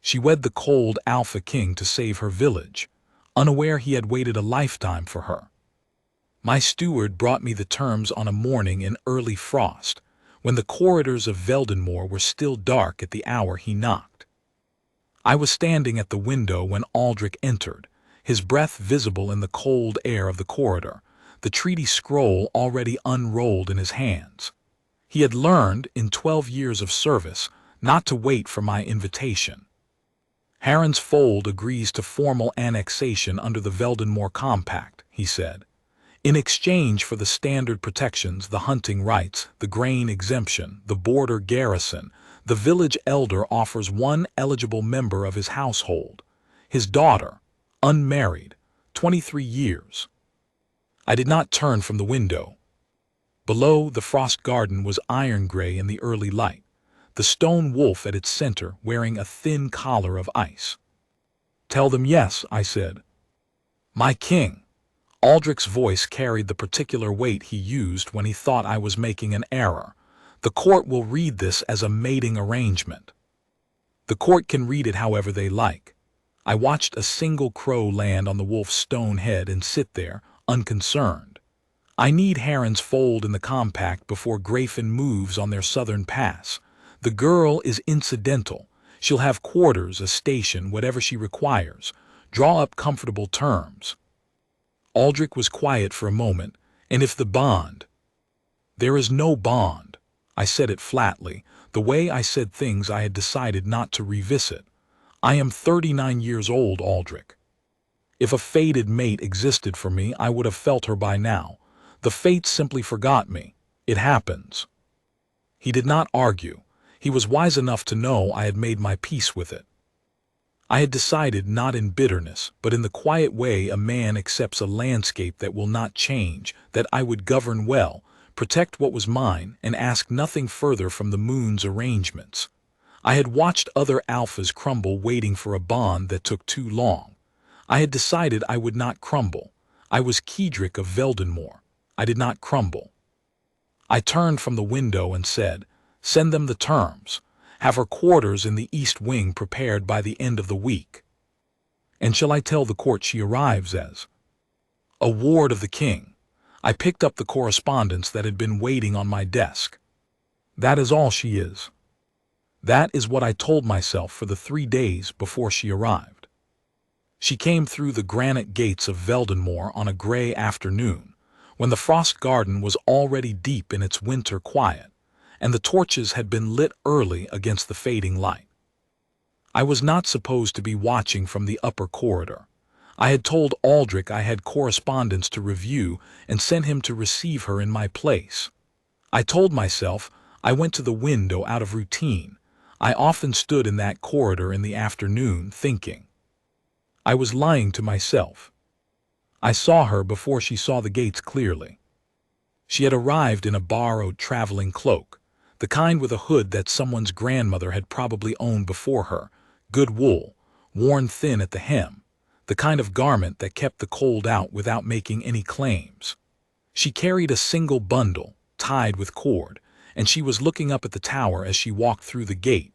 She wed the cold Alpha King to save her village, unaware he had waited a lifetime for her. My steward brought me the terms on a morning in early frost, when the corridors of Veldenmoor were still dark at the hour he knocked. I was standing at the window when Aldrich entered, his breath visible in the cold air of the corridor, the treaty scroll already unrolled in his hands. He had learned, in 12 years of service, not to wait for my invitation. Harren's Fold agrees to formal annexation under the Veldenmoor Compact, he said. In exchange for the standard protections, the hunting rights, the grain exemption, the border garrison, the village elder offers one eligible member of his household, his daughter, unmarried, 23 years. I did not turn from the window. Below, the frost garden was iron-gray in the early light, the stone wolf at its center wearing a thin collar of ice. "Tell them yes," I said. "My king." Aldrich's voice carried the particular weight he used when he thought I was making an error. "The court will read this as a mating arrangement." "The court can read it however they like." I watched a single crow land on the wolf's stone head and sit there, unconcerned. I need Harren's Fold in the compact before Grafen moves on their southern pass. The girl is incidental. She'll have quarters, a station, whatever she requires. Draw up comfortable terms. Aldrich was quiet for a moment. "And if the bond—" "There is no bond." I said it flatly, the way I said things I had decided not to revisit. "I am 39 years old, Aldrich. If a fated mate existed for me, I would have felt her by now. The fates simply forgot me. It happens." He did not argue. He was wise enough to know I had made my peace with it. I had decided, not in bitterness, but in the quiet way a man accepts a landscape that will not change, that I would govern well, protect what was mine, and ask nothing further from the moon's arrangements. I had watched other alphas crumble waiting for a bond that took too long. I had decided I would not crumble. I was Kedrick of Veldenmoor. I did not crumble. I turned from the window and said, "Send them the terms. Have her quarters in the east wing prepared by the end of the week." "And shall I tell the court she arrives as?" "A ward of the king." I picked up the correspondence that had been waiting on my desk. "That is all she is." That is what I told myself for the 3 days before she arrived. She came through the granite gates of Veldenmoor on a gray afternoon, when the frost garden was already deep in its winter quiet, and the torches had been lit early against the fading light. I was not supposed to be watching from the upper corridor. I had told Aldrich I had correspondence to review and sent him to receive her in my place. I told myself I went to the window out of routine. I often stood in that corridor in the afternoon thinking. I was lying to myself. I saw her before she saw the gates clearly. She had arrived in a borrowed traveling cloak, the kind with a hood that someone's grandmother had probably owned before her, good wool, worn thin at the hem, the kind of garment that kept the cold out without making any claims. She carried a single bundle, tied with cord, and she was looking up at the tower as she walked through the gate,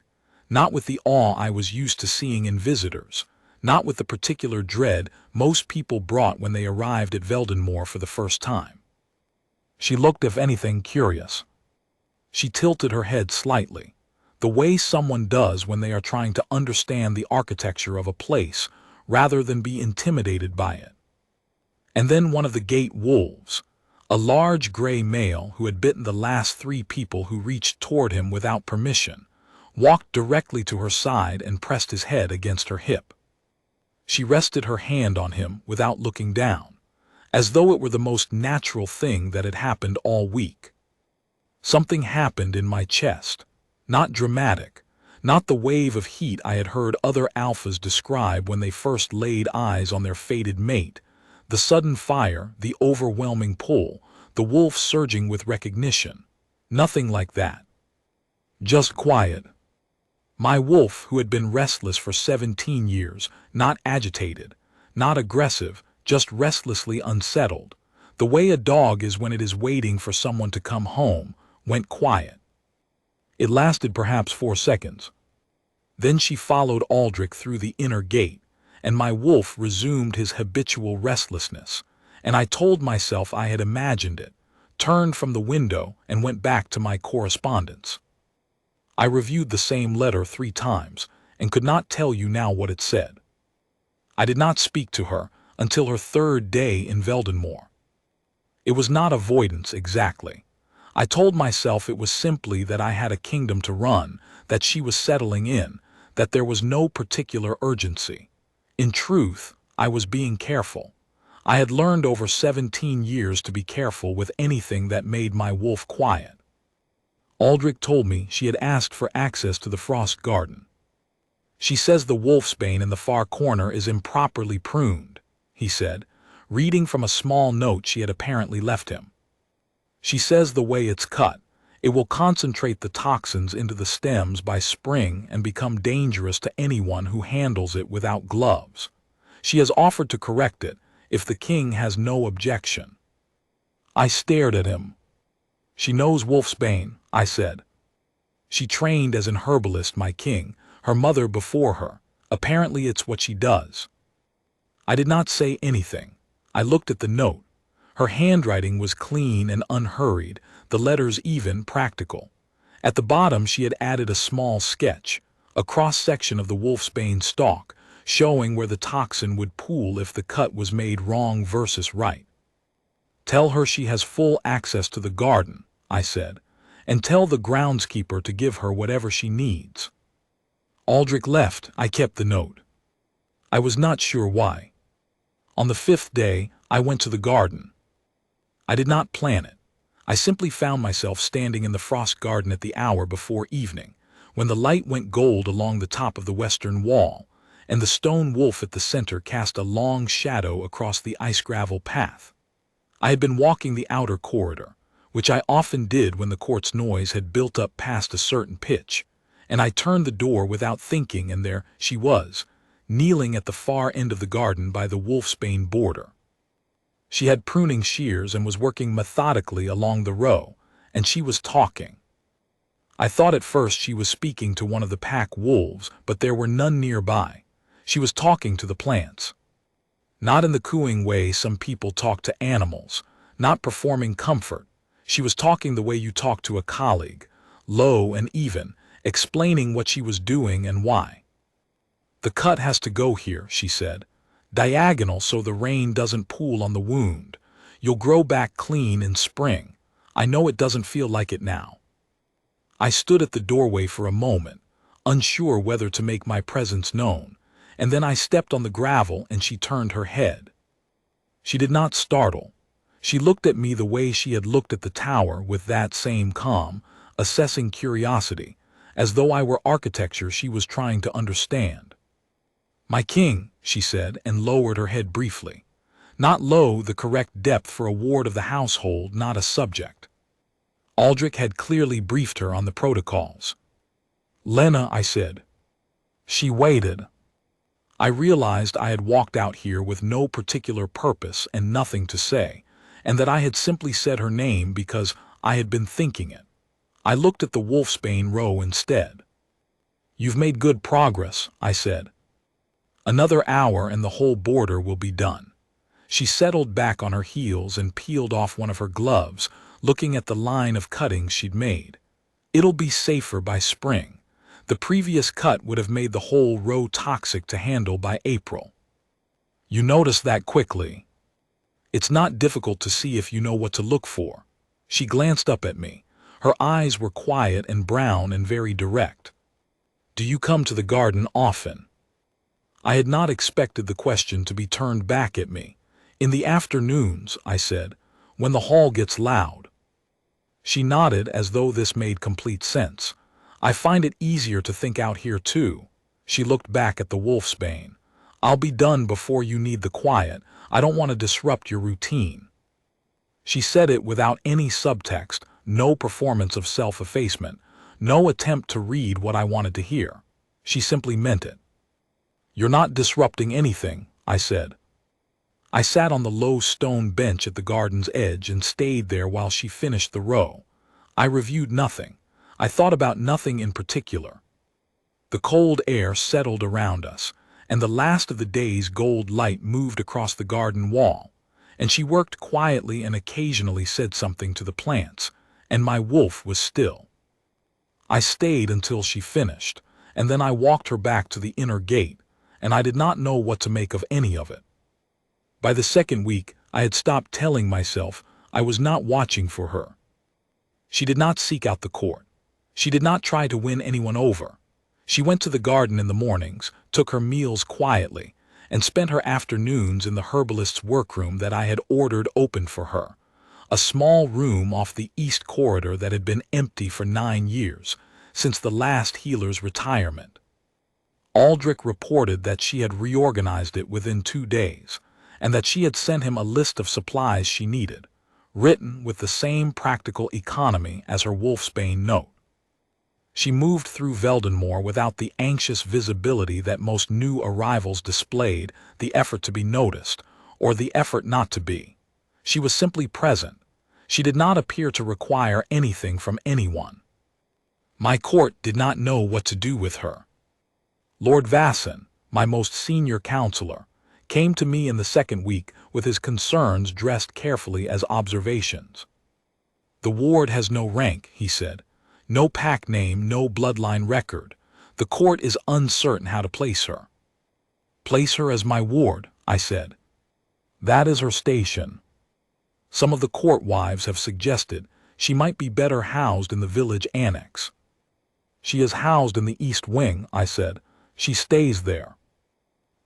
not with the awe I was used to seeing in visitors, not with the particular dread most people brought when they arrived at Veldenmoor for the first time. She looked, if anything, curious. She tilted her head slightly, the way someone does when they are trying to understand the architecture of a place rather than be intimidated by it. And then one of the gate wolves, a large gray male who had bitten the last 3 people who reached toward him without permission, walked directly to her side and pressed his head against her hip. She rested her hand on him without looking down, as though it were the most natural thing that had happened all week. Something happened in my chest, not dramatic, not the wave of heat I had heard other alphas describe when they first laid eyes on their fated mate, the sudden fire, the overwhelming pull, the wolf surging with recognition. Nothing like that. Just quiet. My wolf, who had been restless for 17 years, not agitated, not aggressive, just restlessly unsettled, the way a dog is when it is waiting for someone to come home, went quiet. It lasted perhaps 4 seconds. Then she followed Aldrich through the inner gate, and my wolf resumed his habitual restlessness, and I told myself I had imagined it, turned from the window, and went back to my correspondence. I reviewed the same letter 3 times, and could not tell you now what it said. I did not speak to her until her 3rd day in Veldenmoor. It was not avoidance exactly. I told myself it was simply that I had a kingdom to run, that she was settling in, that there was no particular urgency. In truth, I was being careful. I had learned over 17 years to be careful with anything that made my wolf quiet. Aldrich told me she had asked for access to the frost garden. She says the wolfsbane in the far corner is improperly pruned, he said, reading from a small note she had apparently left him. She says the way it's cut, it will concentrate the toxins into the stems by spring and become dangerous to anyone who handles it without gloves. She has offered to correct it if the king has no objection. I stared at him. She knows wolfsbane, I said. She trained as an herbalist, my king, her mother before her. Apparently it's what she does. I did not say anything. I looked at the note. Her handwriting was clean and unhurried, the letters even, practical. At the bottom she had added a small sketch, a cross-section of the wolfsbane stalk, showing where the toxin would pool if the cut was made wrong versus right. Tell her she has full access to the garden, I said, and tell the groundskeeper to give her whatever she needs. Aldrich left. I kept the note. I was not sure why. On the 5th day, I went to the garden. I did not plan it. I simply found myself standing in the frost garden at the hour before evening, when the light went gold along the top of the western wall, and the stone wolf at the center cast a long shadow across the ice-gravel path. I had been walking the outer corridor, which I often did when the court's noise had built up past a certain pitch, and I turned the door without thinking, and there she was, kneeling at the far end of the garden by the wolfsbane border. She had pruning shears and was working methodically along the row, and she was talking. I thought at first she was speaking to one of the pack wolves, but there were none nearby. She was talking to the plants. Not in the cooing way some people talk to animals, not performing comfort. She was talking the way you talk to a colleague, low and even, explaining what she was doing and why. The cut has to go here, she said. Diagonal so the rain doesn't pool on the wound. You'll grow back clean in spring. I know it doesn't feel like it now. I stood at the doorway for a moment, unsure whether to make my presence known, and then I stepped on the gravel and she turned her head. She did not startle. She looked at me the way she had looked at the tower, with that same calm, assessing curiosity, as though I were architecture she was trying to understand. "My king," she said, and lowered her head briefly. Not low, the correct depth for a ward of the household, not a subject. Aldrich had clearly briefed her on the protocols. "Lena," I said. She waited. I realized I had walked out here with no particular purpose and nothing to say, and that I had simply said her name because I had been thinking it. I looked at the wolfsbane row instead. "You've made good progress," I said. "Another hour and the whole border will be done." She settled back on her heels and peeled off one of her gloves, looking at the line of cuttings she'd made. "It'll be safer by spring. The previous cut would have made the whole row toxic to handle by April." "You noticed that quickly." "It's not difficult to see if you know what to look for." She glanced up at me. Her eyes were quiet and brown and very direct. "Do you come to the garden often?" I had not expected the question to be turned back at me. "In the afternoons," I said, "when the hall gets loud." She nodded as though this made complete sense. "I find it easier to think out here too." She looked back at the wolfsbane. "I'll be done before you need the quiet. I don't want to disrupt your routine." She said it without any subtext, no performance of self-effacement, no attempt to read what I wanted to hear. She simply meant it. "You're not disrupting anything," I said. I sat on the low stone bench at the garden's edge and stayed there while she finished the row. I reviewed nothing. I thought about nothing in particular. The cold air settled around us, and the last of the day's gold light moved across the garden wall, and she worked quietly and occasionally said something to the plants, and my wolf was still. I stayed until she finished, and then I walked her back to the inner gate, and I did not know what to make of any of it. By the second week, I had stopped telling myself I was not watching for her. She did not seek out the court. She did not try to win anyone over. She went to the garden in the mornings, took her meals quietly, and spent her afternoons in the herbalist's workroom that I had ordered opened for her, a small room off the east corridor that had been empty for 9 years, since the last healer's retirement. Aldrich reported that she had reorganized it within 2 days, and that she had sent him a list of supplies she needed, written with the same practical economy as her wolfsbane note. She moved through Veldenmoor without the anxious visibility that most new arrivals displayed, the effort to be noticed, or the effort not to be. She was simply present. She did not appear to require anything from anyone. My court did not know what to do with her. Lord Vasson, my most senior counselor, came to me in the second week with his concerns dressed carefully as observations. "The ward has no rank," he said. "No pack name, no bloodline record. The court is uncertain how to place her." "Place her as my ward," I said. "That is her station. Some of the court wives have suggested she might be better housed in the village annex." "She is housed in the east wing," I said. "She stays there."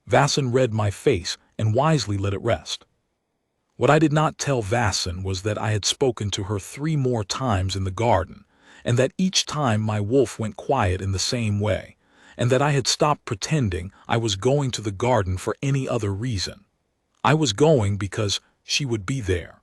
Vasson read my face and wisely let it rest. What I did not tell Vasson was that I had spoken to her 3 more times in the garden, and that each time my wolf went quiet in the same way, and that I had stopped pretending I was going to the garden for any other reason. I was going because she would be there.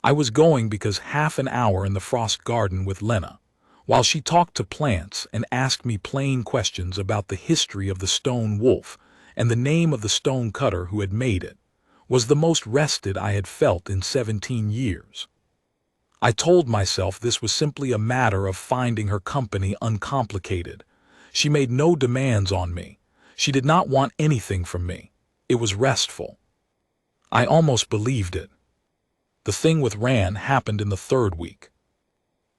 I was going because half an hour in the frost garden with Lena, while she talked to plants and asked me plain questions about the history of the stone wolf and the name of the stone cutter who had made it, was the most rested I had felt in 17 years. I told myself this was simply a matter of finding her company uncomplicated. She made no demands on me. She did not want anything from me. It was restful. I almost believed it. The thing with Ran happened in the 3rd week.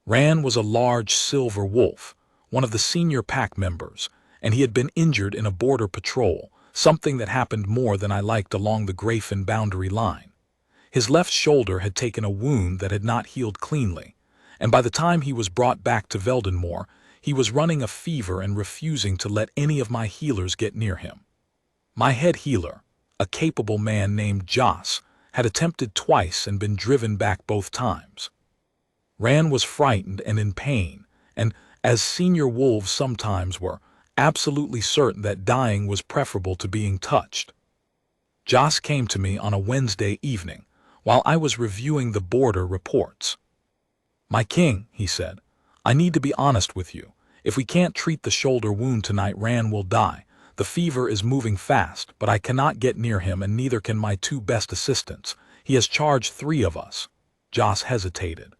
Ran was a large silver wolf, one of the senior pack members, and he had been injured in a border patrol, something that happened more than I liked along the Grafen boundary line. His left shoulder had taken a wound that had not healed cleanly, and by the time he was brought back to Veldenmoor, he was running a fever and refusing to let any of my healers get near him. My head healer, a capable man named Jos, had attempted twice and been driven back both times. Ran was frightened and in pain, and, as senior wolves sometimes were, absolutely certain that dying was preferable to being touched. Jos came to me on a Wednesday evening, while I was reviewing the border reports. "My king," he said, "I need to be honest with you. If we can't treat the shoulder wound tonight, Ran will die. The fever is moving fast, but I cannot get near him, and neither can my 2 best assistants. He has charged 3 of us." Jos hesitated.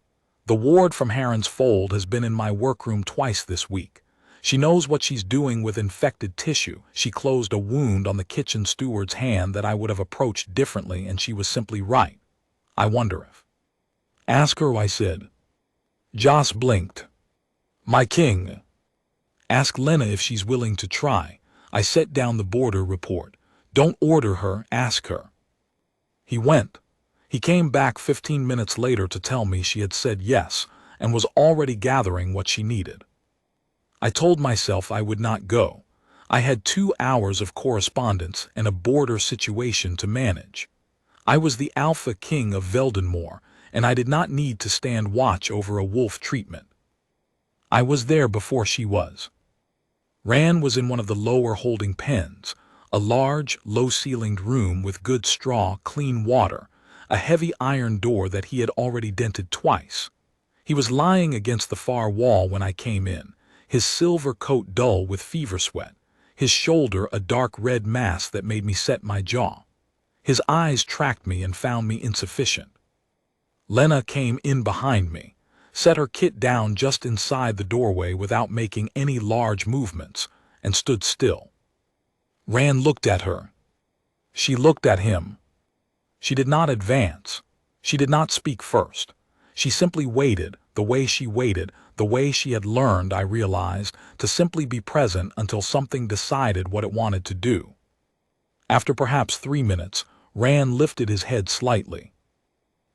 "The ward from Heron's Fold has been in my workroom twice this week. She knows what she's doing with infected tissue. She closed a wound on the kitchen steward's hand that I would have approached differently, and she was simply right. I wonder if—" "Ask her," I said. Jos blinked. "My king." "Ask Lena if she's willing to try." I set down the border report. "Don't order her, ask her." He went. He came back 15 minutes later to tell me she had said yes and was already gathering what she needed. I told myself I would not go. I had 2 hours of correspondence and a border situation to manage. I was the Alpha King of Veldenmoor, and I did not need to stand watch over a wolf treatment. I was there before she was. Ran was in one of the lower holding pens, a large, low-ceilinged room with good straw, clean water, a heavy iron door that he had already dented twice. He was lying against the far wall when I came in, his silver coat dull with fever sweat, his shoulder a dark red mass that made me set my jaw. His eyes tracked me and found me insufficient. Lena came in behind me, set her kit down just inside the doorway without making any large movements, and stood still. Rand looked at her. She looked at him. She did not advance. She did not speak first. She simply waited, the way she waited, the way she had learned, I realized, to simply be present until something decided what it wanted to do. After perhaps 3 minutes, Rand lifted his head slightly.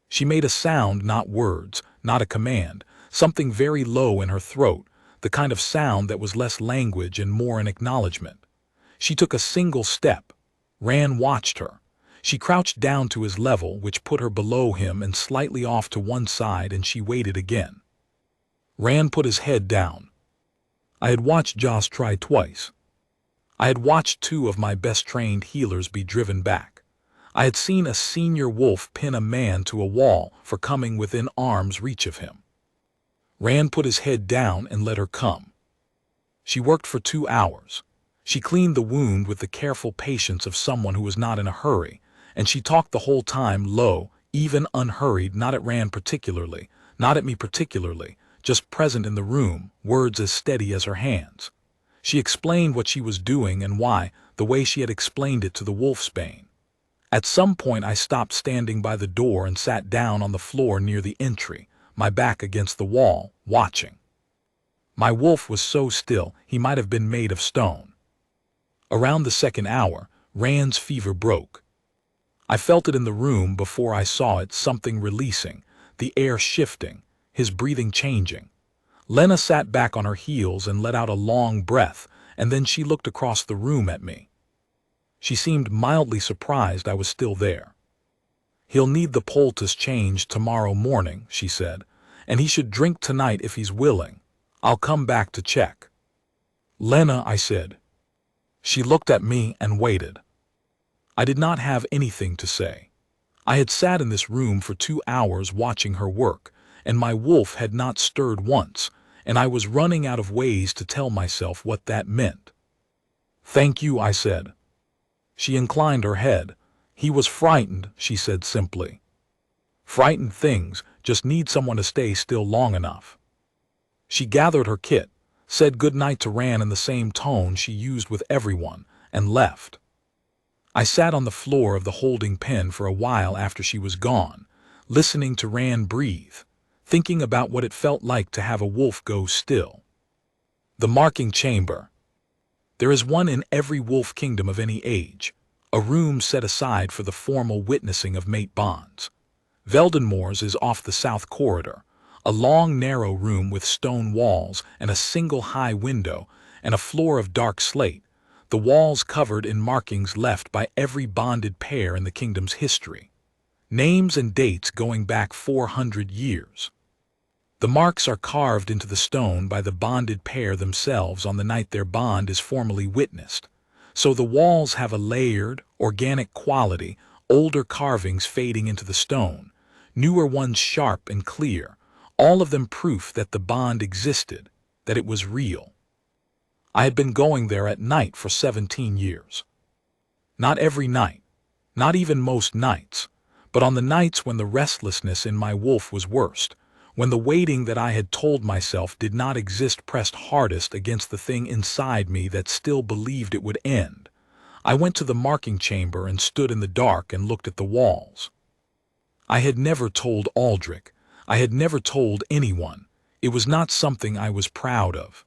She made a sound, not words, not a command, something very low in her throat, the kind of sound that was less language and more an acknowledgement. She took a single step. Rand watched her. She crouched down to his level, which put her below him and slightly off to one side, and she waited again. Rand put his head down. I had watched Joss try twice. I had watched 2 of my best trained healers be driven back. I had seen a senior wolf pin a man to a wall for coming within arm's reach of him. Rand put his head down and let her come. She worked for 2 hours. She cleaned the wound with the careful patience of someone who was not in a hurry, and she talked the whole time low, even unhurried, not at Rand particularly, not at me particularly, just present in the room, words as steady as her hands. She explained what she was doing and why, the way she had explained it to the wolfsbane. At some point I stopped standing by the door and sat down on the floor near the entry, my back against the wall, watching. My wolf was so still he might have been made of stone. Around the 2nd hour, Rand's fever broke. I felt it in the room before I saw it, something releasing, the air shifting, his breathing changing. Lena sat back on her heels and let out a long breath, and then she looked across the room at me. She seemed mildly surprised I was still there. "He'll need the poultice changed tomorrow morning," she said, "and he should drink tonight if he's willing. I'll come back to check." "Lena," I said. She looked at me and waited. I did not have anything to say. I had sat in this room for 2 hours watching her work, and my wolf had not stirred once, and I was running out of ways to tell myself what that meant. "Thank you," I said. She inclined her head. "He was frightened," she said simply. "Frightened things just need someone to stay still long enough." She gathered her kit, said good night to Rand in the same tone she used with everyone, and left. I sat on the floor of the holding pen for a while after she was gone, listening to Rand breathe, thinking about what it felt like to have a wolf go still. The marking chamber. There is one in every wolf kingdom of any age, a room set aside for the formal witnessing of mate bonds. Veldenmoor's is off the south corridor, a long narrow room with stone walls and a single high window and a floor of dark slate, the walls covered in markings left by every bonded pair in the kingdom's history. Names and dates going back 400 years. The marks are carved into the stone by the bonded pair themselves on the night their bond is formally witnessed. So the walls have a layered, organic quality, older carvings fading into the stone, newer ones sharp and clear, all of them proof that the bond existed, that it was real. I had been going there at night for 17 years. Not every night, not even most nights, but on the nights when the restlessness in my wolf was worst, when the waiting that I had told myself did not exist pressed hardest against the thing inside me that still believed it would end, I went to the marking chamber and stood in the dark and looked at the walls. I had never told Aldrich. I had never told anyone. It was not something I was proud of.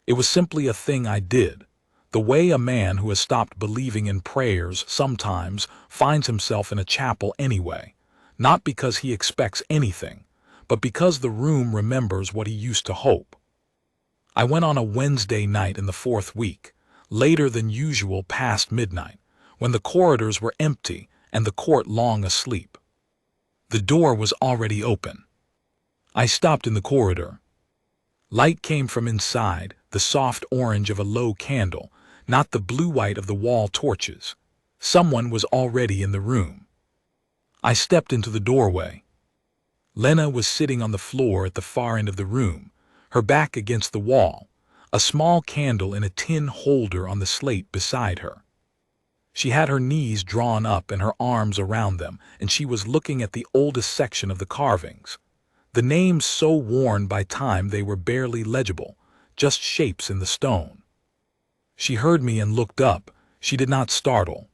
It was simply a thing I did, the way a man who has stopped believing in prayers sometimes finds himself in a chapel anyway, not because he expects anything, but because the room remembers what he used to hope. I went on a Wednesday night in the 4th week, later than usual past midnight, when the corridors were empty and the court long asleep. The door was already open. I stopped in the corridor. Light came from inside, the soft orange of a low candle, not the blue-white of the wall torches. Someone was already in the room. I stepped into the doorway. Lena was sitting on the floor at the far end of the room, her back against the wall, a small candle in a tin holder on the slate beside her. She had her knees drawn up and her arms around them, and she was looking at the oldest section of the carvings. The names so worn by time they were barely legible, just shapes in the stone. She heard me and looked up. She did not startle.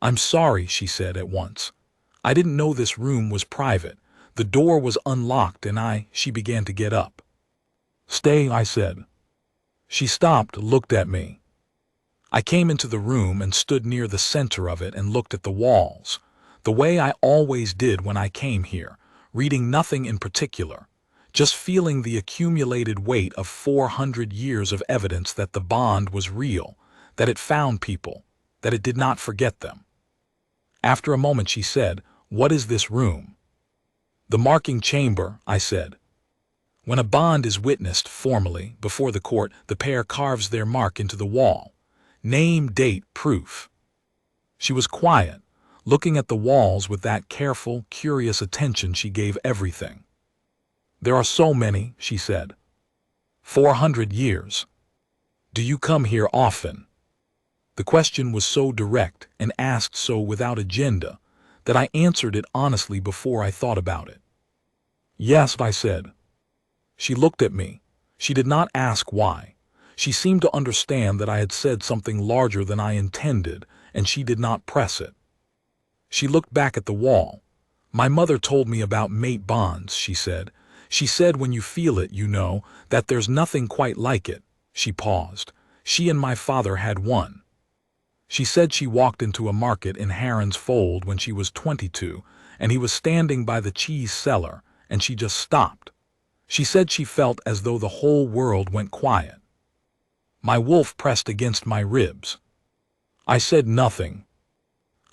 "I'm sorry," she said at once. "I didn't know this room was private. The door was unlocked and she began to get up. "Stay," I said. She stopped, looked at me. I came into the room and stood near the center of it and looked at the walls, the way I always did when I came here, reading nothing in particular, just feeling the accumulated weight of 400 years of evidence that the bond was real, that it found people, that it did not forget them. After a moment she said, "What is this room?" "The marking chamber," I said. "When a bond is witnessed formally before the court, the pair carves their mark into the wall. Name, date, proof." She was quiet, looking at the walls with that careful, curious attention she gave everything. "There are so many," she said. 400 years. "Do you come here often?" The question was so direct and asked so without agenda that I answered it honestly before I thought about it. "Yes," I said. She looked at me. She did not ask why. She seemed to understand that I had said something larger than I intended, and she did not press it. She looked back at the wall. "My mother told me about mate bonds," she said. "She said when you feel it, you know, that there's nothing quite like it." She paused. "She and my father had one. She said she walked into a market in Heron's Fold when she was 22, and he was standing by the cheese cellar, and she just stopped. She said she felt as though the whole world went quiet." My wolf pressed against my ribs. I said nothing.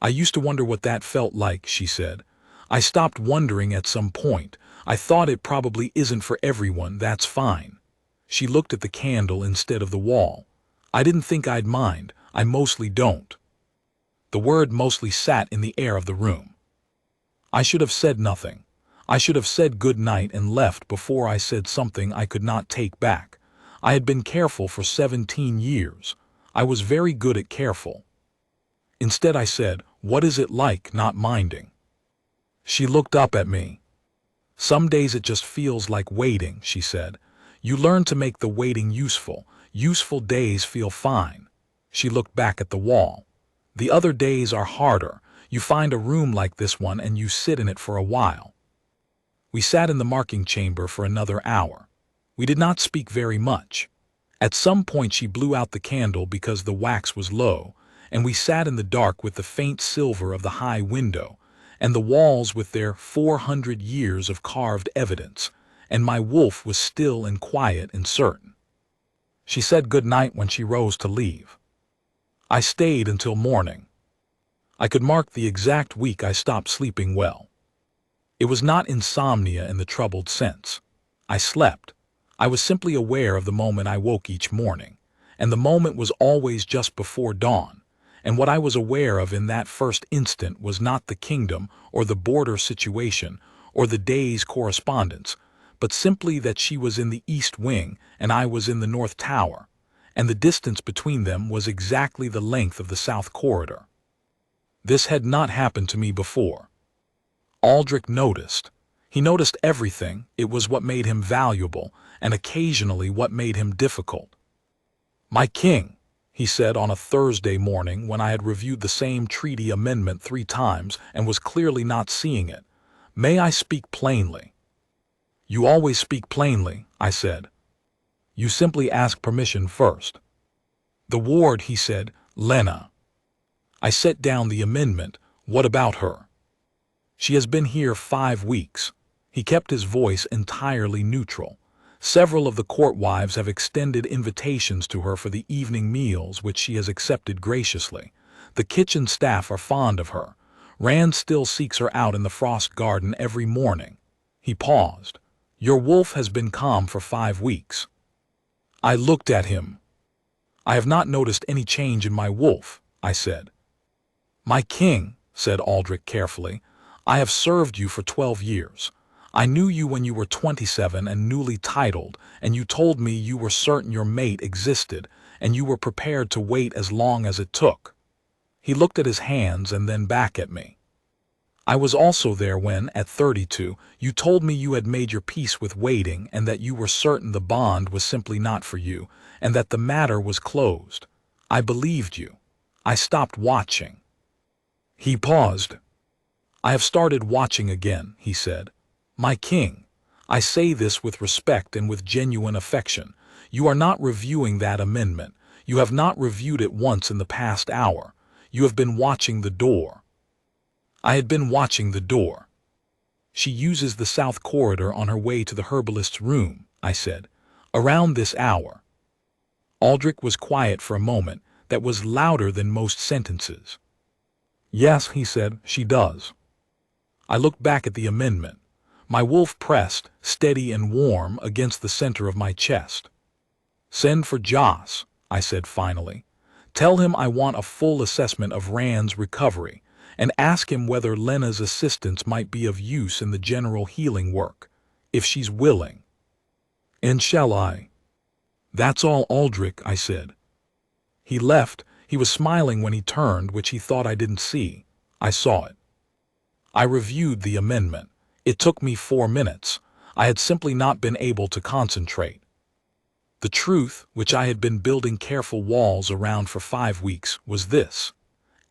"I used to wonder what that felt like," she said. "I stopped wondering at some point. I thought it probably isn't for everyone, that's fine." She looked at the candle instead of the wall. "I didn't think I'd mind. I mostly don't." The word mostly sat in the air of the room. I should have said nothing. I should have said good night and left before I said something I could not take back. I had been careful for 17 years. I was very good at careful. Instead I said, "What is it like not minding?" She looked up at me. "Some days it just feels like waiting," she said. "You learn to make the waiting useful. Useful days feel fine." She looked back at the wall. "The other days are harder. You find a room like this one and you sit in it for a while." We sat in the marking chamber for another hour. We did not speak very much. At some point she blew out the candle because the wax was low, and we sat in the dark with the faint silver of the high window, and the walls with their 400 years of carved evidence, and my wolf was still and quiet and certain. She said good night when she rose to leave. I stayed until morning. I could mark the exact week I stopped sleeping well. It was not insomnia in the troubled sense. I slept. I was simply aware of the moment I woke each morning, and the moment was always just before dawn, and what I was aware of in that first instant was not the kingdom or the border situation or the day's correspondence, but simply that she was in the East Wing and I was in the North Tower, and the distance between them was exactly the length of the South Corridor. This had not happened to me before. Aldrich noticed. He noticed everything. It was what made him valuable, and occasionally what made him difficult. "My king," he said on a Thursday morning when I had reviewed the same treaty amendment 3 times and was clearly not seeing it, "may I speak plainly?" "You always speak plainly," I said. "You simply ask permission first." "The ward," he said, "Lena." I set down the amendment. "What about her?" "She has been here 5 weeks. He kept his voice entirely neutral. "Several of the court wives have extended invitations to her for the evening meals, which she has accepted graciously. The kitchen staff are fond of her. Rand still seeks her out in the frost garden every morning." He paused. "Your wolf has been calm for 5 weeks." I looked at him. "I have not noticed any change in my wolf," I said. "My king," said Aldrich carefully, "I have served you for 12 years. I knew you when you were 27 and newly titled, and you told me you were certain your mate existed, and you were prepared to wait as long as it took." He looked at his hands and then back at me. "I was also there when, at 32, you told me you had made your peace with waiting and that you were certain the bond was simply not for you, and that the matter was closed. I believed you. I stopped watching." He paused. "I have started watching again," he said. "My king, I say this with respect and with genuine affection. You are not reviewing that amendment. You have not reviewed it once in the past hour. You have been watching the door." I had been watching the door. "She uses the south corridor on her way to the herbalist's room," I said, "around this hour." Aldrich was quiet for a moment that was louder than most sentences. "Yes," he said, "she does." I looked back at the amendment. My wolf pressed, steady and warm, against the center of my chest. "Send for Joss," I said finally. "Tell him I want a full assessment of Rand's recovery, and ask him whether Lena's assistance might be of use in the general healing work, if she's willing." "And shall I?" "That's all, Aldrich," I said. He left. He was smiling when he turned, which he thought I didn't see. I saw it. I reviewed the amendment. It took me 4 minutes. I had simply not been able to concentrate. The truth, which I had been building careful walls around for 5 weeks, was this.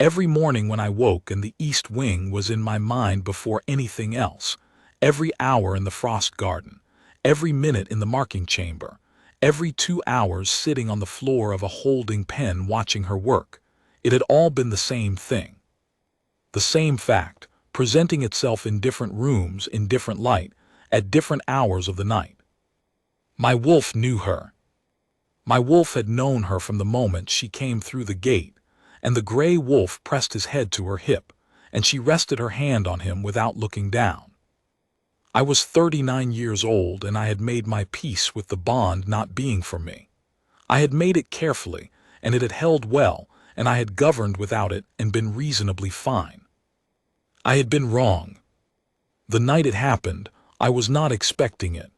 Every morning when I woke and the east wing was in my mind before anything else, every hour in the frost garden, every minute in the marking chamber, every 2 hours sitting on the floor of a holding pen watching her work, it had all been the same thing. The same fact, presenting itself in different rooms, in different light, at different hours of the night. My wolf knew her. My wolf had known her from the moment she came through the gate, and the gray wolf pressed his head to her hip, and she rested her hand on him without looking down. I was 39 years old, and I had made my peace with the bond not being for me. I had made it carefully, and it had held well, and I had governed without it and been reasonably fine. I had been wrong. The night it happened, I was not expecting it.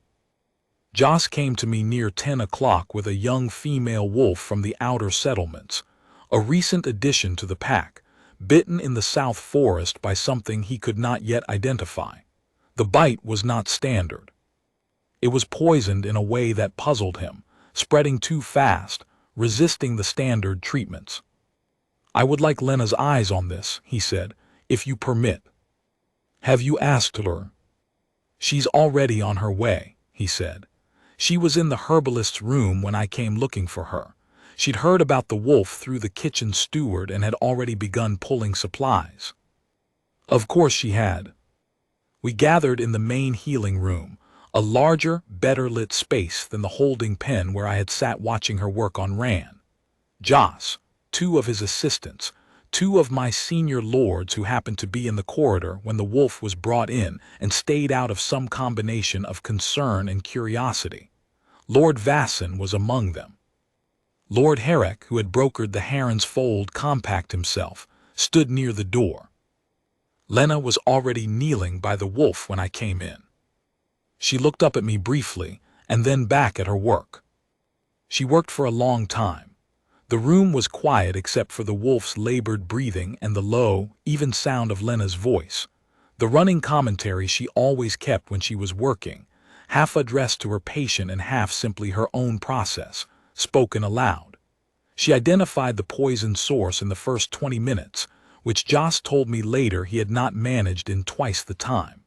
Joss came to me near 10 o'clock with a young female wolf from the outer settlements, a recent addition to the pack, bitten in the South Forest by something he could not yet identify. The bite was not standard. It was poisoned in a way that puzzled him, spreading too fast, resisting the standard treatments. "I would like Lena's eyes on this," he said, "if you permit." "Have you asked her?" "She's already on her way," he said. "She was in the herbalist's room when I came looking for her. She'd heard about the wolf through the kitchen steward and had already begun pulling supplies." Of course she had. We gathered in the main healing room, a larger, better-lit space than the holding pen where I had sat watching her work on Rand. Joss, 2 of his assistants, 2 of my senior lords who happened to be in the corridor when the wolf was brought in and stayed out of some combination of concern and curiosity. Lord Vasson was among them. Lord Herrick, who had brokered the Heron's Fold compact himself, stood near the door. Lena was already kneeling by the wolf when I came in. She looked up at me briefly, and then back at her work. She worked for a long time. The room was quiet except for the wolf's labored breathing and the low, even sound of Lena's voice, the running commentary she always kept when she was working, half addressed to her patient and half simply her own process, spoken aloud. She identified the poison source in the first 20 minutes, which Joss told me later he had not managed in twice the time.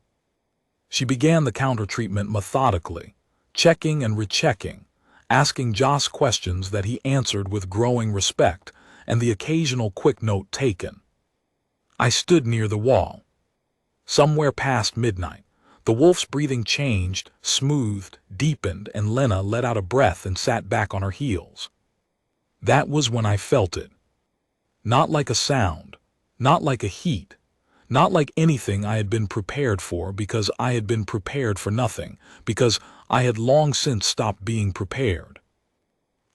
She began the counter-treatment methodically, checking and rechecking, asking Joss questions that he answered with growing respect, and the occasional quick note taken. I stood near the wall. Somewhere past midnight, the wolf's breathing changed, smoothed, deepened, and Lena let out a breath and sat back on her heels. That was when I felt it. Not like a sound, not like a heat, not like anything I had been prepared for because I had been prepared for nothing, because I had long since stopped being prepared.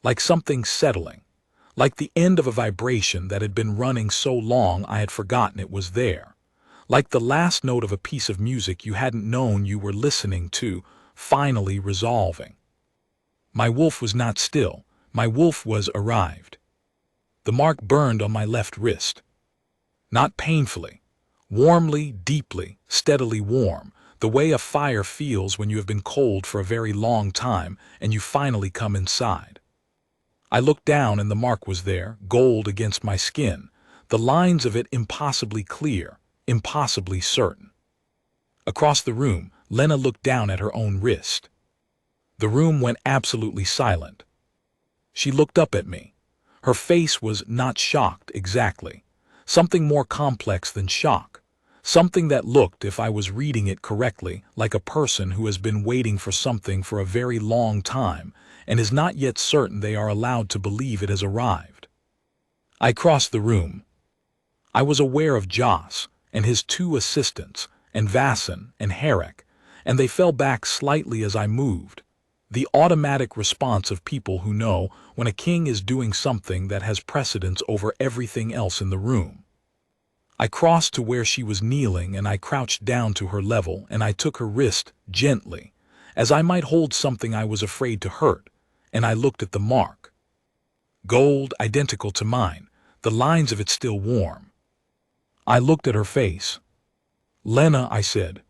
Like something settling, like the end of a vibration that had been running so long I had forgotten it was there, like the last note of a piece of music you hadn't known you were listening to, finally resolving. My wolf was not still, my wolf was arrived. The mark burned on my left wrist. Not painfully, warmly, deeply, steadily warm, the way a fire feels when you have been cold for a very long time and you finally come inside. I looked down and the mark was there, gold against my skin, the lines of it impossibly clear, impossibly certain. Across the room, Lena looked down at her own wrist. The room went absolutely silent. She looked up at me. Her face was not shocked exactly. Something more complex than shock. Something that looked, if I was reading it correctly, like a person who has been waiting for something for a very long time and is not yet certain they are allowed to believe it has arrived. I crossed the room. I was aware of Joss and his two assistants, and Vasson and Herrick, and they fell back slightly as I moved. The automatic response of people who know when a king is doing something that has precedence over everything else in the room. I crossed to where she was kneeling and I crouched down to her level and I took her wrist gently, as I might hold something I was afraid to hurt, and I looked at the mark. Gold, identical to mine, the lines of it still warm. I looked at her face. "Lena," I said.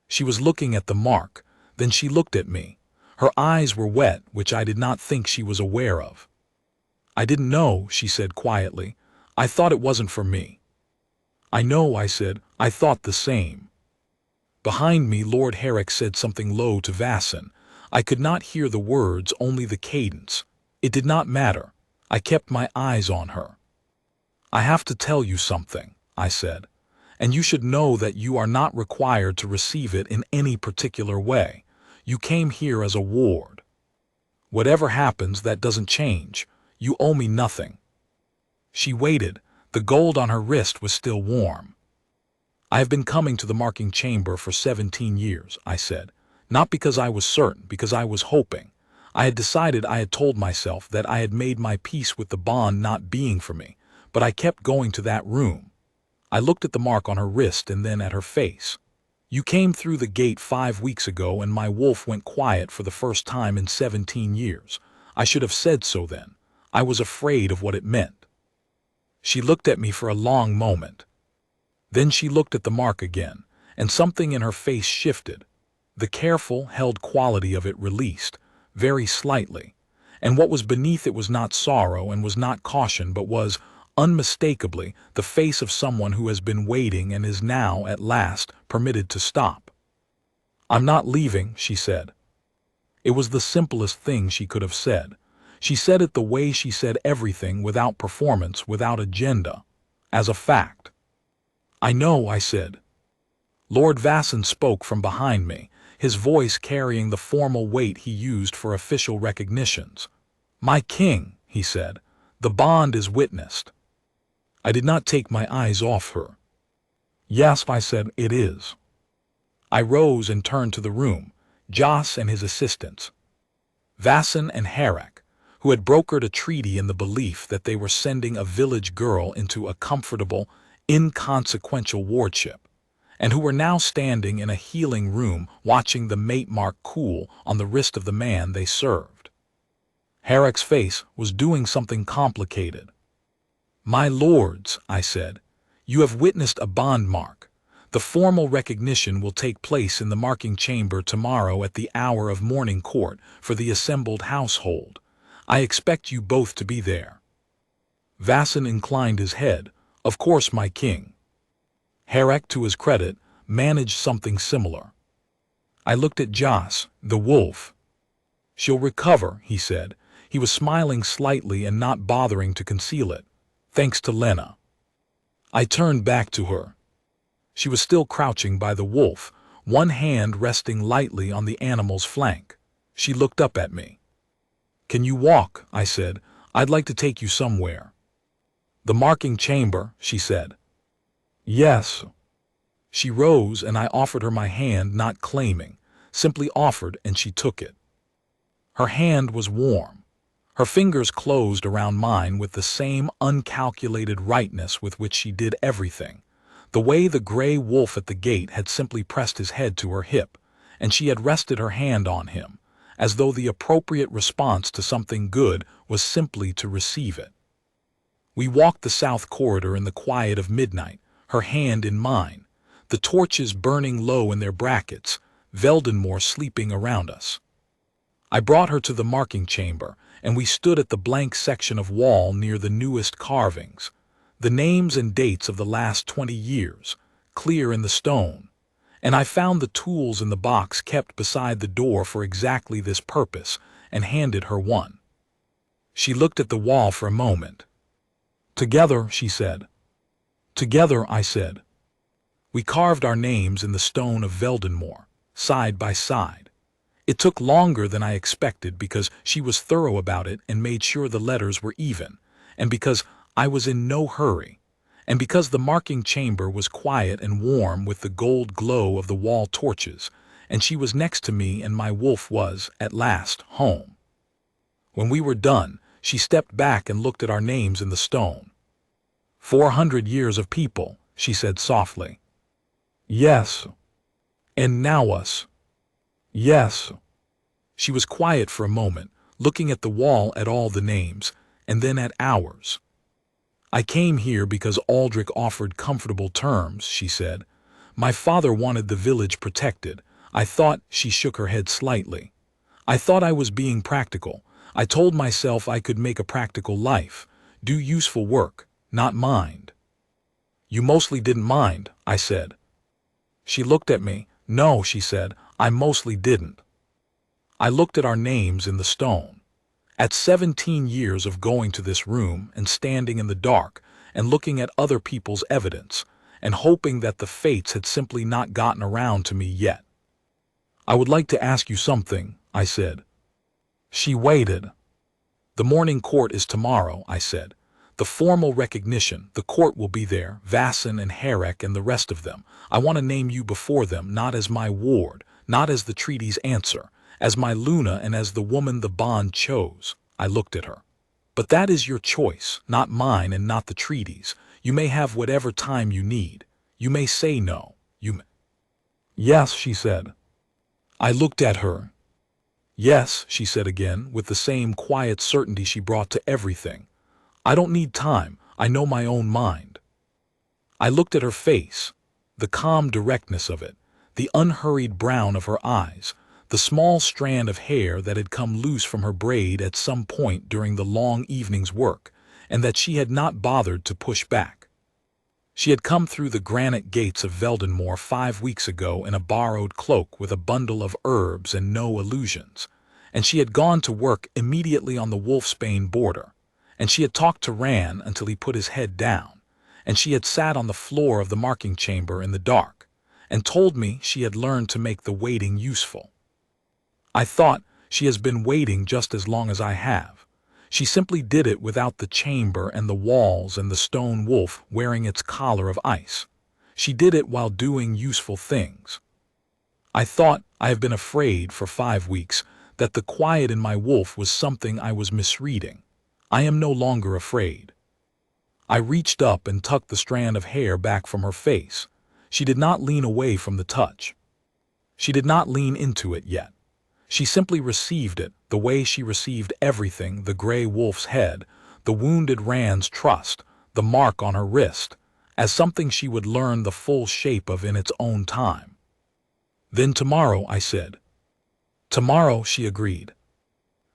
She was looking at the mark, then she looked at me. Her eyes were wet, which I did not think she was aware of. "I didn't know," she said quietly. "I thought it wasn't for me." "I know," I said. "I thought the same." Behind me, Lord Herrick said something low to Vasson. I could not hear the words, only the cadence. It did not matter. I kept my eyes on her. "I have to tell you something," I said, "and you should know that you are not required to receive it in any particular way. You came here as a ward. Whatever happens, that doesn't change. You owe me nothing." She waited. The gold on her wrist was still warm. "I have been coming to the marking chamber for 17 years, I said. Not because I was certain, because I was hoping. I had decided, I had told myself that I had made my peace with the bond not being for me, but I kept going to that room. I looked at the mark on her wrist and then at her face. You came through the gate 5 weeks ago and my wolf went quiet for the first time in 17 years. I should have said so then. I was afraid of what it meant." She looked at me for a long moment. Then she looked at the mark again, and something in her face shifted. The careful, held quality of it released, very slightly, and what was beneath it was not sorrow and was not caution, but was, unmistakably, the face of someone who has been waiting and is now, at last, permitted to stop. "I'm not leaving," she said. It was the simplest thing she could have said. She said it the way she said everything, without performance, without agenda, as a fact. "I know," I said. Lord Vasson spoke from behind me, his voice carrying the formal weight he used for official recognitions. "My king," he said, "the bond is witnessed." I did not take my eyes off her. "Yes," I said, "it is." I rose and turned to the room, Joss and his assistants, Vasson and Herrick, who had brokered a treaty in the belief that they were sending a village girl into a comfortable, inconsequential wardship, and who were now standing in a healing room watching the mate mark cool on the wrist of the man they served. Herrick's face was doing something complicated. "My lords," I said, "you have witnessed a bond mark. The formal recognition will take place in the marking chamber tomorrow at the hour of morning court for the assembled household. I expect you both to be there." Vasson inclined his head. "Of course, my king." Herrick, to his credit, managed something similar. I looked at Joss, the wolf. "She'll recover," he said. He was smiling slightly and not bothering to conceal it. "Thanks to Lena." I turned back to her. She was still crouching by the wolf, one hand resting lightly on the animal's flank. She looked up at me. "Can you walk?" I said. "I'd like to take you somewhere." "The marking chamber," she said. "Yes." She rose and I offered her my hand, not claiming, simply offered, and she took it. Her hand was warm. Her fingers closed around mine with the same uncalculated rightness with which she did everything. The way the gray wolf at the gate had simply pressed his head to her hip, and she had rested her hand on him, as though the appropriate response to something good was simply to receive it. We walked the south corridor in the quiet of midnight, her hand in mine, the torches burning low in their brackets, Veldenmoor sleeping around us. I brought her to the marking chamber, and we stood at the blank section of wall near the newest carvings. The names and dates of the last 20 years, clear in the stone. And I found the tools in the box kept beside the door for exactly this purpose, and handed her one. She looked at the wall for a moment. "Together," she said. "Together," I said. We carved our names in the stone of Veldenmoor, side by side. It took longer than I expected because she was thorough about it and made sure the letters were even, and because I was in no hurry, and because the marking chamber was quiet and warm with the gold glow of the wall torches, and she was next to me and my wolf was, at last, home. When we were done, she stepped back and looked at our names in the stone. 400 years of people, she said softly. Yes. And now us. Yes. She was quiet for a moment, looking at the wall at all the names, and then at ours. I came here because Aldrich offered comfortable terms, she said. My father wanted the village protected. I thought, she shook her head slightly. I thought I was being practical. I told myself I could make a practical life, do useful work, not mind. You mostly didn't mind, I said. She looked at me. No, she said, I mostly didn't. I looked at our names in the stone. At 17 years of going to this room and standing in the dark and looking at other people's evidence and hoping that the fates had simply not gotten around to me yet. I would like to ask you something, I said. She waited. The morning court is tomorrow, I said. The formal recognition, the court will be there, Vasson and Herrick and the rest of them. I want to name you before them, not as my ward, not as the treaty's answer, as my Luna and as the woman the bond chose. I looked at her. But that is your choice, not mine and not the treaty's. You may have whatever time you need. You may say no. You may. Yes, she said. I looked at her. Yes, she said again, with the same quiet certainty she brought to everything. I don't need time. I know my own mind. I looked at her face, the calm directness of it, the unhurried brown of her eyes, the small strand of hair that had come loose from her braid at some point during the long evening's work, and that she had not bothered to push back. She had come through the granite gates of Veldenmoor 5 weeks ago in a borrowed cloak with a bundle of herbs and no illusions, and she had gone to work immediately on the Wolfsbane border, and she had talked to Ran until he put his head down, and she had sat on the floor of the marking chamber in the dark, and told me she had learned to make the waiting useful. I thought, she has been waiting just as long as I have. She simply did it without the chamber and the walls and the stone wolf wearing its collar of ice. She did it while doing useful things. I thought, I have been afraid for 5 weeks, that the quiet in my wolf was something I was misreading. I am no longer afraid. I reached up and tucked the strand of hair back from her face. She did not lean away from the touch. She did not lean into it yet. She simply received it, the way she received everything, the gray wolf's head, the wounded Ran's trust, the mark on her wrist, as something she would learn the full shape of in its own time. Then tomorrow, I said. Tomorrow, she agreed.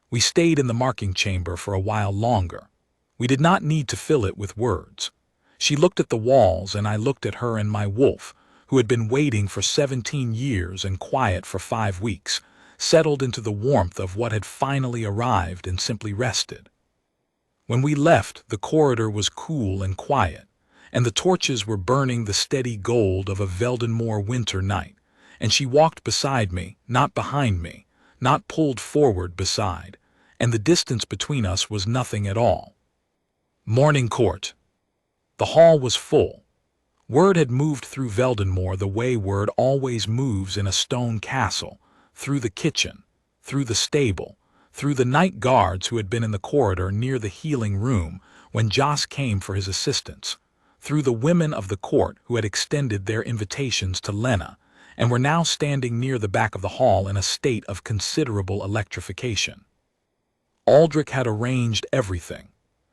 We stayed in the marking chamber for a while longer. We did not need to fill it with words. She looked at the walls and I looked at her and my wolf, who had been waiting for 17 years and quiet for 5 weeks, settled into the warmth of what had finally arrived and simply rested. When we left, the corridor was cool and quiet, and the torches were burning the steady gold of a Veldenmoor winter night, and she walked beside me, not behind me, not pulled forward beside, and the distance between us was nothing at all. Morning court. The hall was full. Word had moved through Veldenmoor the way word always moves in a stone castle, through the kitchen, through the stable, through the night guards who had been in the corridor near the healing room when Joss came for his assistance, through the women of the court who had extended their invitations to Lena and were now standing near the back of the hall in a state of considerable electrification. Aldrich had arranged everything.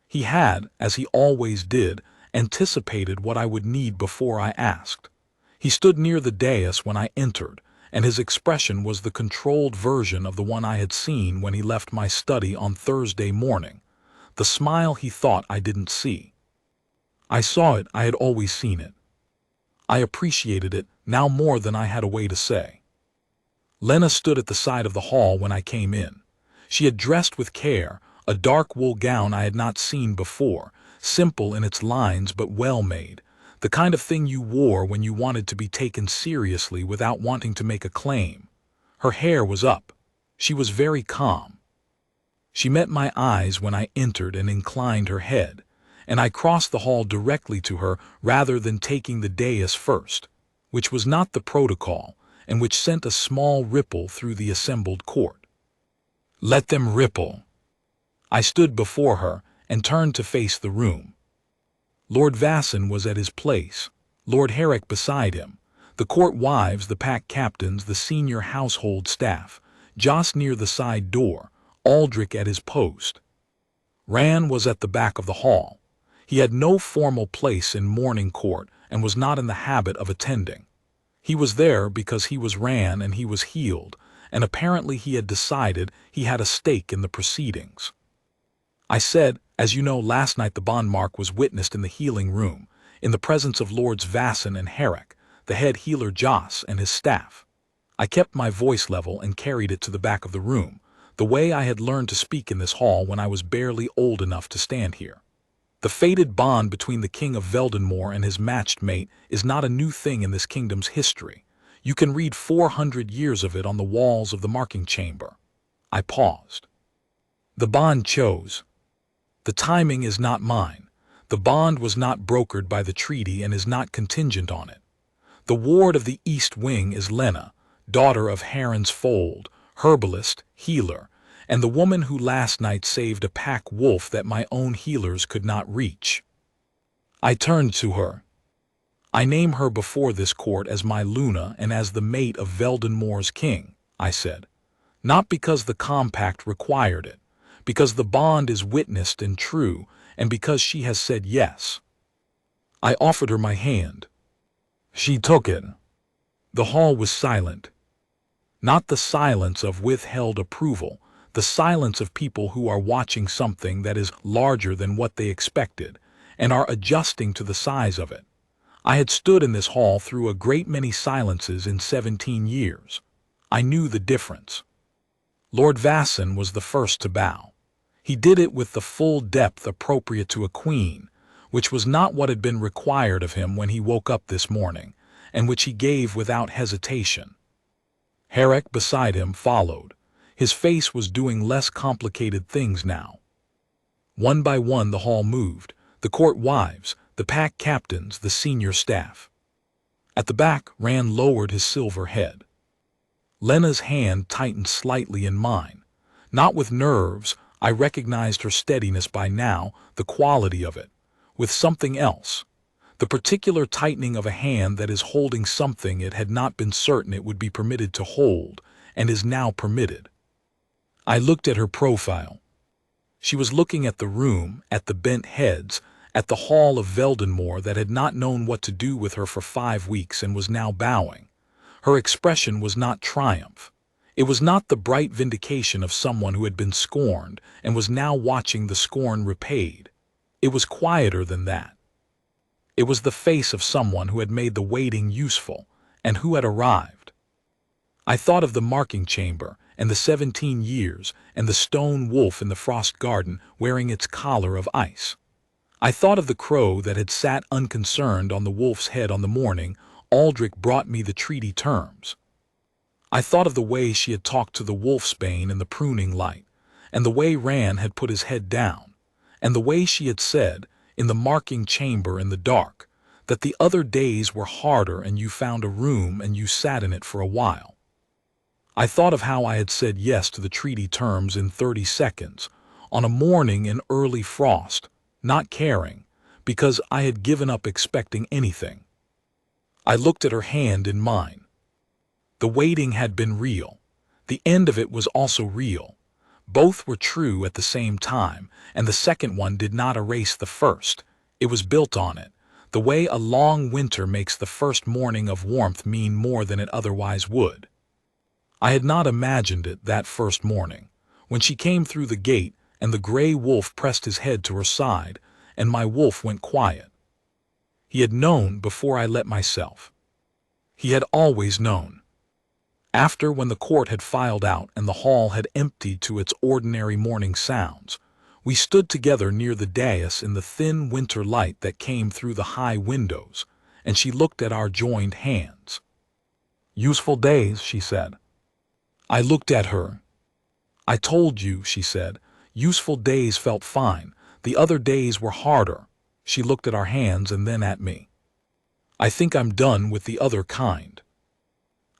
He had, as he always did, anticipated what I would need before I asked. He stood near the dais when I entered, and his expression was the controlled version of the one I had seen when he left my study on Thursday morning, the smile he thought I didn't see. I saw it, I had always seen it. I appreciated it, now more than I had a way to say. Lena stood at the side of the hall when I came in. She had dressed with care, a dark wool gown I had not seen before, simple in its lines but well made, the kind of thing you wore when you wanted to be taken seriously without wanting to make a claim. Her hair was up. She was very calm. She met my eyes when I entered and inclined her head, and I crossed the hall directly to her rather than taking the dais first, which was not the protocol, and which sent a small ripple through the assembled court. Let them ripple. I stood before her and turned to face the room. Lord Vasson was at his place, Lord Herrick beside him, the court wives, the pack captains, the senior household staff, Joss near the side door, Aldrich at his post. Ran was at the back of the hall. He had no formal place in morning court and was not in the habit of attending. He was there because he was Ran and he was healed, and apparently he had decided he had a stake in the proceedings. I said, as you know, last night the bond mark was witnessed in the healing room, in the presence of Lords Vasson and Herrick, the head healer Joss and his staff. I kept my voice level and carried it to the back of the room, the way I had learned to speak in this hall when I was barely old enough to stand here. The fated bond between the King of Veldenmoor and his matched mate is not a new thing in this kingdom's history. You can read 400 years of it on the walls of the marking chamber. I paused. The bond chose. The timing is not mine. The bond was not brokered by the treaty and is not contingent on it. The ward of the East Wing is Lena, daughter of Heron's Fold, herbalist, healer, and the woman who last night saved a pack wolf that my own healers could not reach. I turned to her. I name her before this court as my Luna and as the mate of Veldenmoor's king, I said, not because the compact required it, because the bond is witnessed and true, and because she has said yes. I offered her my hand. She took it. The hall was silent. Not the silence of withheld approval, the silence of people who are watching something that is larger than what they expected, and are adjusting to the size of it. I had stood in this hall through a great many silences in 17 years. I knew the difference. Lord Vasson was the first to bow. He did it with the full depth appropriate to a queen, which was not what had been required of him when he woke up this morning, and which he gave without hesitation. Herrick beside him followed. His face was doing less complicated things now. One by one the hall moved, the court wives, the pack captains, the senior staff. At the back, Ran lowered his silver head. Lena's hand tightened slightly in mine. Not with nerves, I recognized her steadiness by now, the quality of it, with something else. The particular tightening of a hand that is holding something it had not been certain it would be permitted to hold, and is now permitted. I looked at her profile. She was looking at the room, at the bent heads, at the hall of Veldenmoor that had not known what to do with her for 5 weeks and was now bowing. Her expression was not triumph. It was not the bright vindication of someone who had been scorned and was now watching the scorn repaid. It was quieter than that. It was the face of someone who had made the waiting useful and who had arrived. I thought of the marking chamber and the 17 years and the stone wolf in the frost garden wearing its collar of ice. I thought of the crow that had sat unconcerned on the wolf's head on the morning Aldrich brought me the treaty terms. I thought of the way she had talked to the wolfsbane in the pruning light, and the way Ran had put his head down, and the way she had said, in the marking chamber in the dark, that the other days were harder and you found a room and you sat in it for a while. I thought of how I had said yes to the treaty terms in 30 seconds, on a morning in early frost, not caring, because I had given up expecting anything. I looked at her hand in mine. The waiting had been real. The end of it was also real. Both were true at the same time, and the second one did not erase the first. It was built on it, the way a long winter makes the first morning of warmth mean more than it otherwise would. I had not imagined it that first morning, when she came through the gate and the gray wolf pressed his head to her side, and my wolf went quiet. He had known before I let myself. He had always known. After, when the court had filed out and the hall had emptied to its ordinary morning sounds, we stood together near the dais in the thin winter light that came through the high windows, and she looked at our joined hands. "Useful days," she said. I looked at her. "I told you," she said. "Useful days felt fine. The other days were harder." She looked at our hands and then at me. "I think I'm done with the other kind."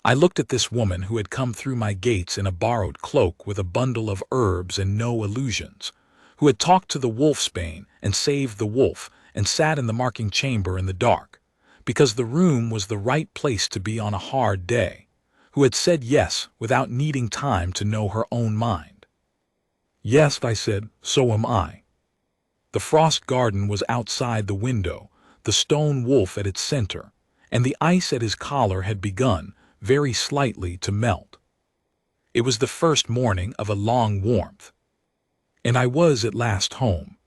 I looked at this woman who had come through my gates in a borrowed cloak with a bundle of herbs and no illusions, who had talked to the wolfsbane and saved the wolf and sat in the marking chamber in the dark, because the room was the right place to be on a hard day, who had said yes without needing time to know her own mind. "Yes," I said, "so am I." The frost garden was outside the window, the stone wolf at its center, and the ice at his collar had begun, very slightly, to melt. It was the first morning of a long warmth. And I was at last home.